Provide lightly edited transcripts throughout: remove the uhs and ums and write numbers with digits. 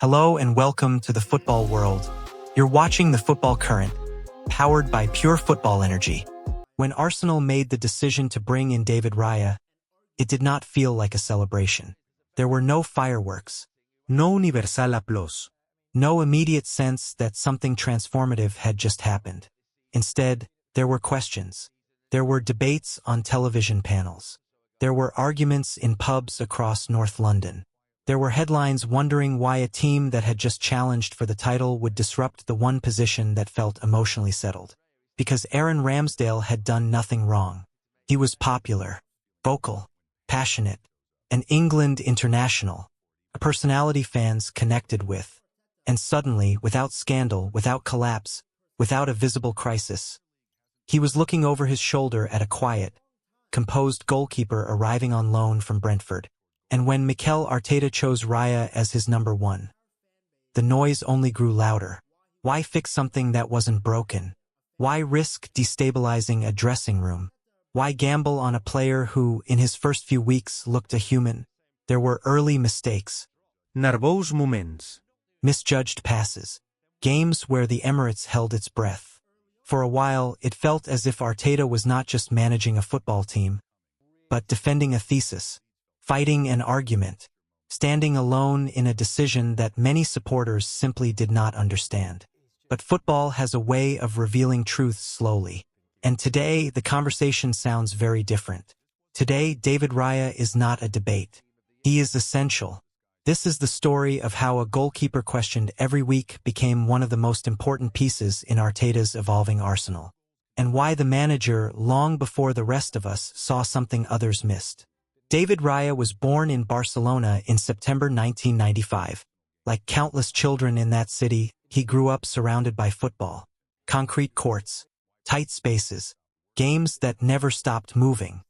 Hello and welcome to the football world. You're watching the Football Current, powered by pure football energy. When Arsenal made the decision to bring in David Raya, it did not feel like a celebration. There were no fireworks, no universal applause, no immediate sense that something transformative had just happened. Instead, there were questions. There were debates on television panels. There were arguments in pubs across North London. There were headlines wondering why a team that had just challenged for the title would disrupt the one position that felt emotionally settled. Because Aaron Ramsdale had done nothing wrong. He was popular, vocal, passionate, an England international, a personality fans connected with. And suddenly, without scandal, without collapse, without a visible crisis, he was looking over his shoulder at a quiet, composed goalkeeper arriving on loan from Brentford. And when Mikel Arteta chose Raya as his number one, the noise only grew louder. Why fix something that wasn't broken? Why risk destabilizing a dressing room? Why gamble on a player who, in his first few weeks, looked a human? There were early mistakes. Nervous moments. Misjudged passes. Games where the Emirates held its breath. For a while, it felt as if Arteta was not just managing a football team, but defending a thesis. Fighting an argument, standing alone in a decision that many supporters simply did not understand. But football has a way of revealing truth slowly. And today, the conversation sounds very different. Today, David Raya is not a debate. He is essential. This is the story of how a goalkeeper questioned every week became one of the most important pieces in Arteta's evolving arsenal. And why the manager, long before the rest of us, saw something others missed. David Raya was born in Barcelona in September 1995. Like countless children in that city, he grew up surrounded by football. Concrete courts, tight spaces, games that never stopped moving.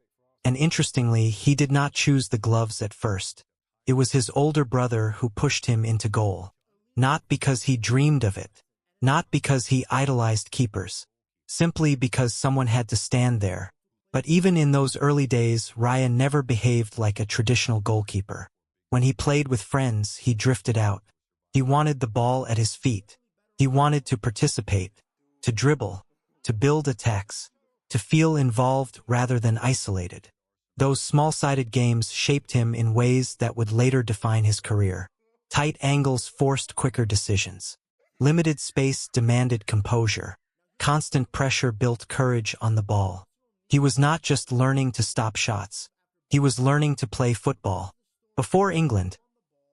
And interestingly, he did not choose the gloves at first. It was his older brother who pushed him into goal. Not because he dreamed of it. Not because he idolized keepers. Simply because someone had to stand there. But even in those early days, Raya never behaved like a traditional goalkeeper. When he played with friends, he drifted out. He wanted the ball at his feet. He wanted to participate, to dribble, to build attacks, to feel involved rather than isolated. Those small-sided games shaped him in ways that would later define his career. Tight angles forced quicker decisions. Limited space demanded composure. Constant pressure built courage on the ball. He was not just learning to stop shots. He was learning to play football. Before England,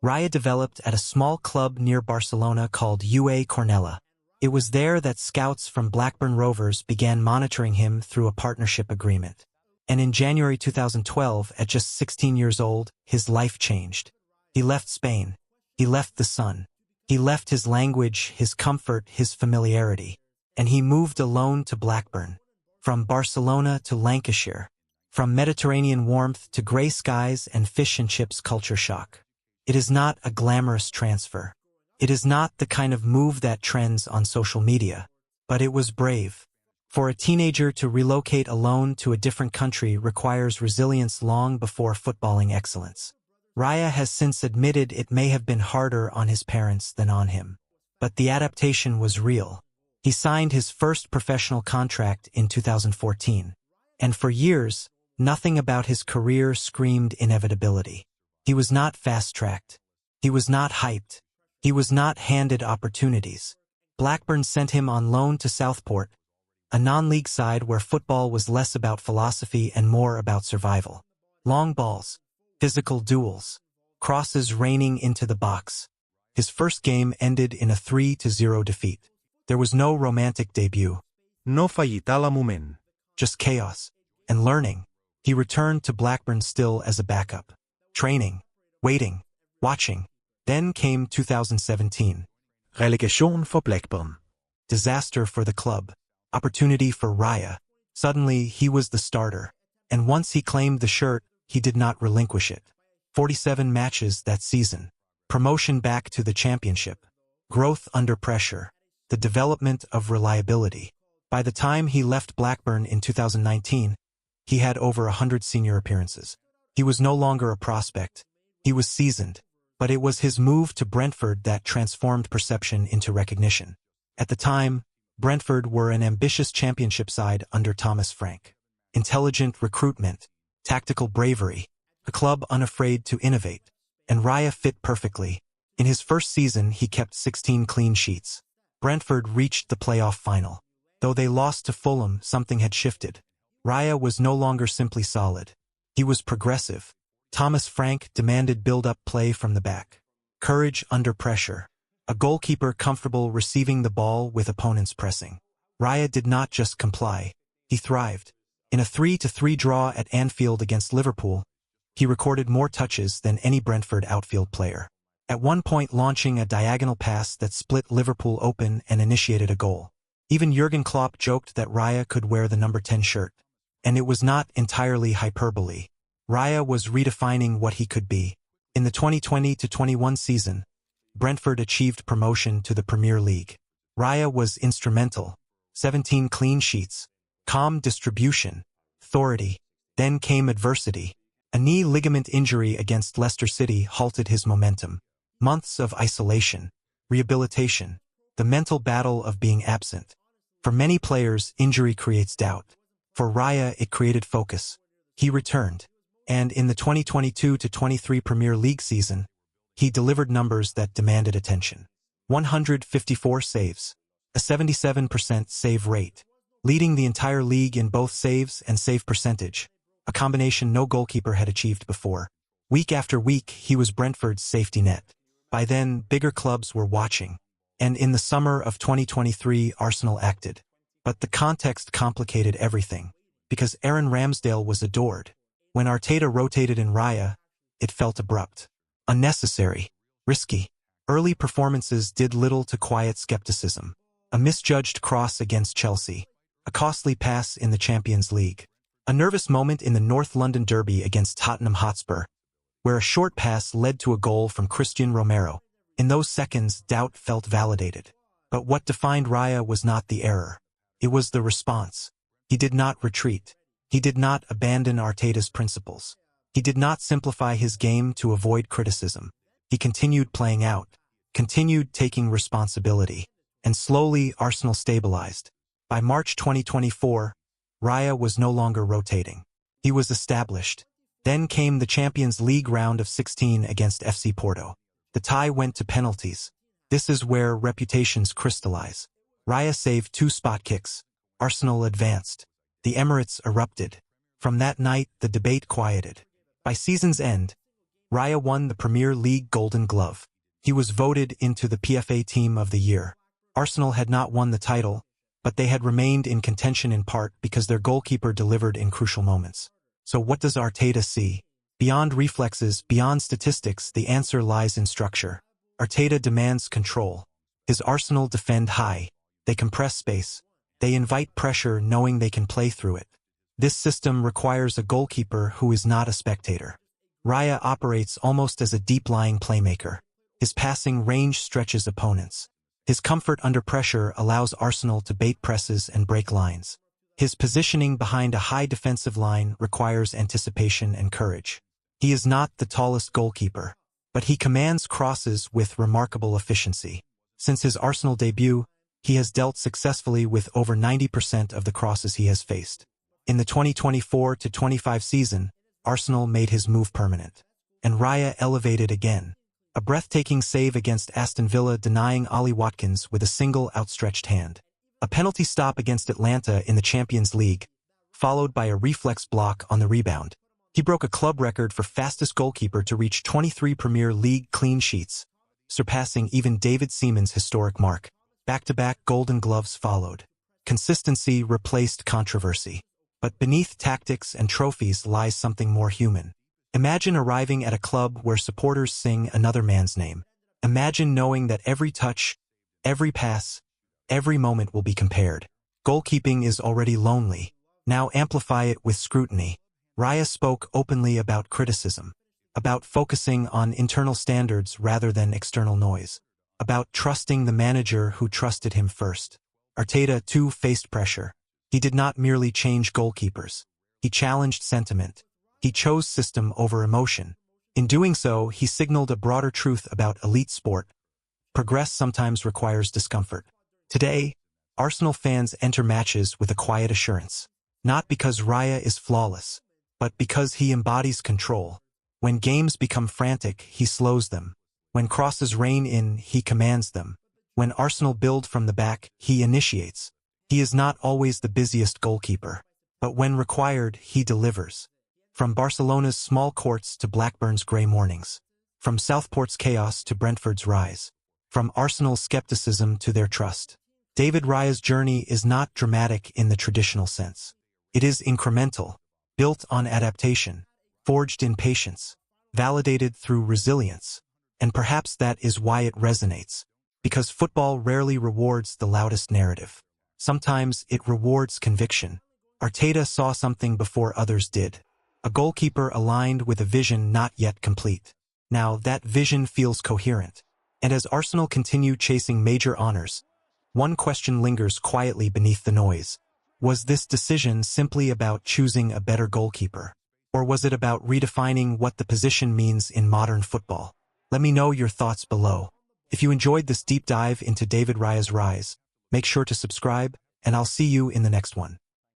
Raya developed at a small club near Barcelona called UA Cornellà. It was there that scouts from Blackburn Rovers began monitoring him through a partnership agreement. And in January 2012, at just 16 years old, his life changed. He left Spain. He left the sun. He left his language, his comfort, his familiarity. And he moved alone to Blackburn. From Barcelona to Lancashire, from Mediterranean warmth to grey skies and fish and chips culture shock. It is not a glamorous transfer. It is not the kind of move that trends on social media, but it was brave. For a teenager to relocate alone to a different country requires resilience long before footballing excellence. Raya has since admitted it may have been harder on his parents than on him. But the adaptation was real. He signed his first professional contract in 2014, and for years, nothing about his career screamed inevitability. He was not fast-tracked. He was not hyped. He was not handed opportunities. Blackburn sent him on loan to Southport, a non-league side where football was less about philosophy and more about survival. Long balls, physical duels, crosses raining into the box. His first game ended in a 3-0 defeat. There was no romantic debut. No fallita la moment. Just chaos. And learning. He returned to Blackburn still as a backup. Training. Waiting. Watching. Then came 2017. Relegation for Blackburn. Disaster for the club. Opportunity for Raya. Suddenly, he was the starter. And once he claimed the shirt, he did not relinquish it. 47 matches that season. Promotion back to the championship. Growth under pressure. The development of reliability. By the time he left Blackburn in 2019, he had over 100 senior appearances. He was no longer a prospect. He was seasoned. But it was his move to Brentford that transformed perception into recognition. At the time, Brentford were an ambitious championship side under Thomas Frank. Intelligent recruitment, tactical bravery, a club unafraid to innovate. And Raya fit perfectly. In his first season, he kept 16 clean sheets. Brentford reached the playoff final. Though they lost to Fulham, something had shifted. Raya was no longer simply solid. He was progressive. Thomas Frank demanded build-up play from the back. Courage under pressure. A goalkeeper comfortable receiving the ball with opponents pressing. Raya did not just comply. He thrived. In a 3-3 draw at Anfield against Liverpool, he recorded more touches than any Brentford outfield player. At one point launching a diagonal pass that split Liverpool open and initiated a goal. Even Jurgen Klopp joked that Raya could wear the number 10 shirt. And it was not entirely hyperbole. Raya was redefining what he could be. In the 2020-21 season, Brentford achieved promotion to the Premier League. Raya was instrumental. 17 clean sheets. Calm distribution. Authority. Then came adversity. A knee ligament injury against Leicester City halted his momentum. Months of isolation. Rehabilitation. The mental battle of being absent. For many players, injury creates doubt. For Raya, it created focus. He returned. And in the 2022-23 Premier League season, he delivered numbers that demanded attention. 154 saves. A 77% save rate. Leading the entire league in both saves and save percentage. A combination no goalkeeper had achieved before. Week after week, he was Brentford's safety net. By then, bigger clubs were watching. And in the summer of 2023, Arsenal acted. But the context complicated everything. Because Aaron Ramsdale was adored. When Arteta rotated in Raya, it felt abrupt. Unnecessary. Risky. Early performances did little to quiet skepticism. A misjudged cross against Chelsea. A costly pass in the Champions League. A nervous moment in the North London derby against Tottenham Hotspur, where a short pass led to a goal from Christian Romero. In those seconds, doubt felt validated. But what defined Raya was not the error. It was the response. He did not retreat. He did not abandon Arteta's principles. He did not simplify his game to avoid criticism. He continued playing out, continued taking responsibility, and slowly Arsenal stabilized. By March 2024, Raya was no longer rotating. He was established. Then came the Champions League round of 16 against FC Porto. The tie went to penalties. This is where reputations crystallize. Raya saved 2 spot kicks. Arsenal advanced. The Emirates erupted. From that night, the debate quieted. By season's end, Raya won the Premier League Golden Glove. He was voted into the PFA Team of the Year. Arsenal had not won the title, but they had remained in contention in part because their goalkeeper delivered in crucial moments. So what does Arteta see? Beyond reflexes, beyond statistics, the answer lies in structure. Arteta demands control. His Arsenal defend high. They compress space. They invite pressure knowing they can play through it. This system requires a goalkeeper who is not a spectator. Raya operates almost as a deep-lying playmaker. His passing range stretches opponents. His comfort under pressure allows Arsenal to bait presses and break lines. His positioning behind a high defensive line requires anticipation and courage. He is not the tallest goalkeeper, but he commands crosses with remarkable efficiency. Since his Arsenal debut, he has dealt successfully with over 90% of the crosses he has faced. In the 2024-25 season, Arsenal made his move permanent. And Raya elevated again. A breathtaking save against Aston Villa denying Ollie Watkins with a single outstretched hand. A penalty stop against Atlanta in the Champions League, followed by a reflex block on the rebound. He broke a club record for fastest goalkeeper to reach 23 Premier League clean sheets, surpassing even David Seaman's historic mark. Back-to-back Golden Gloves followed. Consistency replaced controversy. But beneath tactics and trophies lies something more human. Imagine arriving at a club where supporters sing another man's name. Imagine knowing that every touch, every pass, every moment will be compared. Goalkeeping is already lonely. Now amplify it with scrutiny. Raya spoke openly about criticism, about focusing on internal standards rather than external noise, about trusting the manager who trusted him first. Arteta, too, faced pressure. He did not merely change goalkeepers. He challenged sentiment. He chose system over emotion. In doing so, he signaled a broader truth about elite sport. Progress sometimes requires discomfort. Today, Arsenal fans enter matches with a quiet assurance. Not because Raya is flawless, but because he embodies control. When games become frantic, he slows them. When crosses rain in, he commands them. When Arsenal build from the back, he initiates. He is not always the busiest goalkeeper, but when required, he delivers. From Barcelona's small courts to Blackburn's grey mornings. From Southport's chaos to Brentford's rise. From Arsenal's skepticism to their trust. David Raya's journey is not dramatic in the traditional sense. It is incremental, built on adaptation, forged in patience, validated through resilience. And perhaps that is why it resonates. Because football rarely rewards the loudest narrative. Sometimes it rewards conviction. Arteta saw something before others did. A goalkeeper aligned with a vision not yet complete. Now that vision feels coherent. And as Arsenal continue chasing major honors, one question lingers quietly beneath the noise. Was this decision simply about choosing a better goalkeeper? Or was it about redefining what the position means in modern football? Let me know your thoughts below. If you enjoyed this deep dive into David Raya's rise, make sure to subscribe, and I'll see you in the next one.